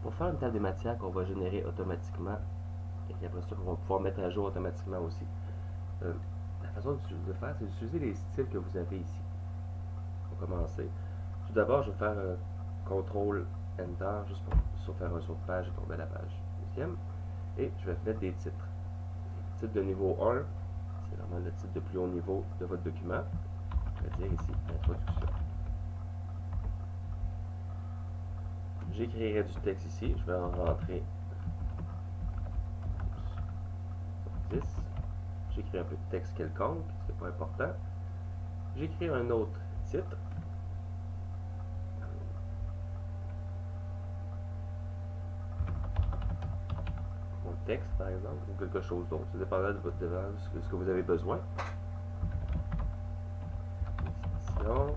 Pour faire une table des matières qu'on va générer automatiquement et après ça, qu'on va pouvoir mettre à jour automatiquement aussi. La façon de faire, c'est d'utiliser les styles que vous avez ici. Pour commencer. Tout d'abord, je vais faire CTRL Enter juste pour faire un saut de page et tomber à la page deuxième. Et je vais mettre des titres. Titre de niveau 1, c'est vraiment le titre de plus haut niveau de votre document. Je vais dire ici Introduction. J'écrirai du texte ici. Je vais en rentrer 10. J'écris un peu de texte quelconque, c'est pas important. J'écris un autre titre. Mon texte, par exemple, ou quelque chose d'autre. Ça dépendra de ce que vous avez besoin. Sinon,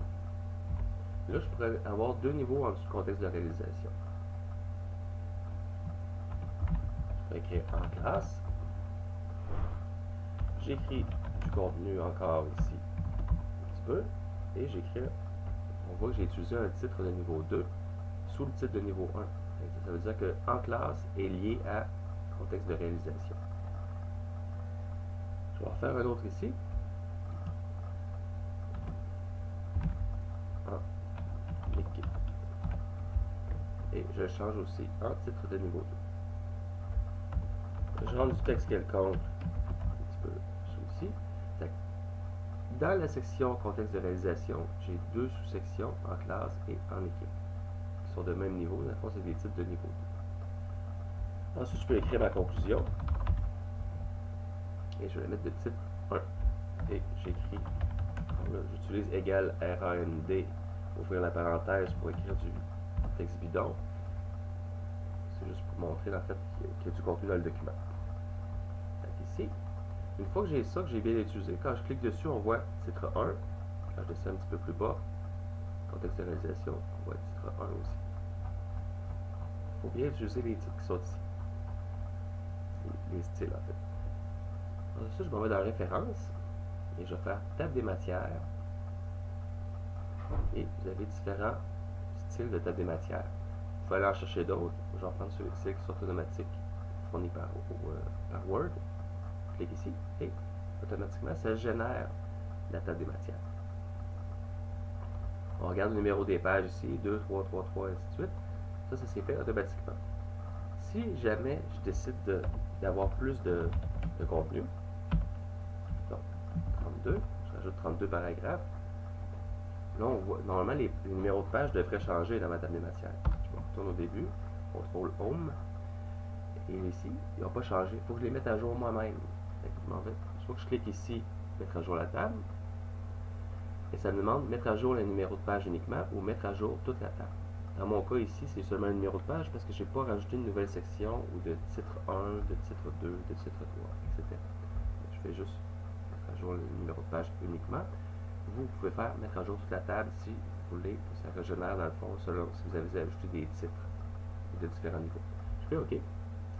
là, je pourrais avoir deux niveaux en dessous du contexte de réalisation. Je peux écrire en classe. J'écris du contenu encore ici, un petit peu, et j'écris, on voit que j'ai utilisé un titre de niveau 2 sous le titre de niveau 1. Ça veut dire que en classe est lié à contexte de réalisation. Je vais en faire un autre ici. En équipe. Et je change aussi en titre de niveau 2. Je rentre du texte quelconque, un petit peu ici. Dans la section contexte de réalisation, j'ai deux sous-sections en classe et en équipe, qui sont de même niveau. Dans le fond, c'est des titres de niveau 2. Ensuite, je peux écrire ma conclusion. Et je vais mettre de titre 1. Et j'écris, j'utilise égal RAND, ouvrir la parenthèse pour écrire du texte bidon. C'est juste pour montrer en fait qu'il y a du contenu dans le document. Donc ici, une fois que j'ai ça, que j'ai bien utilisé, quand je clique dessus, on voit titre 1. Quand je descends un petit peu plus bas, contexte de réalisation, on voit titre 1 aussi. Il faut bien utiliser les titres qui sont ici. Les styles en fait. Ensuite, je m'en vais dans référence et je vais faire table des matières. Et vous avez différents styles de table des matières. Vous pouvez aller en chercher d'autres. Je vais prendre ceux qui sont automatiques, fournis par Word. Je clique ici et automatiquement, ça génère la table des matières. On regarde le numéro des pages ici, 2, 3, 3, 3, et ainsi de suite. Ça s'est fait automatiquement. Si jamais je décide d'avoir plus de contenu, donc 32, je rajoute 32 paragraphes. Là, on voit, normalement, les numéros de page devraient changer dans ma table des matières. Je me retourne au début, contrôle Home, et ici, ils n'ont pas changé. Il faut que je les mette à jour moi-même. Il faut que je clique ici, mettre à jour la table, et ça me demande mettre à jour le numéro de page uniquement ou mettre à jour toute la table. Dans mon cas ici, c'est seulement un numéro de page parce que je n'ai pas rajouté une nouvelle section ou de titre 1, de titre 2, de titre 3, etc. Je fais juste mettre à jour le numéro de page uniquement. Vous pouvez faire mettre à jour toute la table si vous voulez. Ça régénère dans le fond selon si vous avez ajouté des titres de différents niveaux. Je fais OK.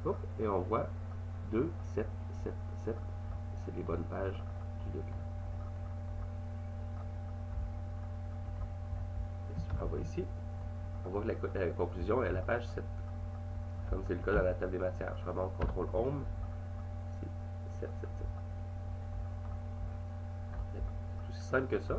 Hop, et on voit 2, 7, 7, 7. C'est les bonnes pages du document. Et si on va ici, on voit que la conclusion est à la page 7. Comme c'est le cas dans la table des matières. Je remonte CTRL HOME. C'est 7, 7, 7. C'est aussi simple que ça.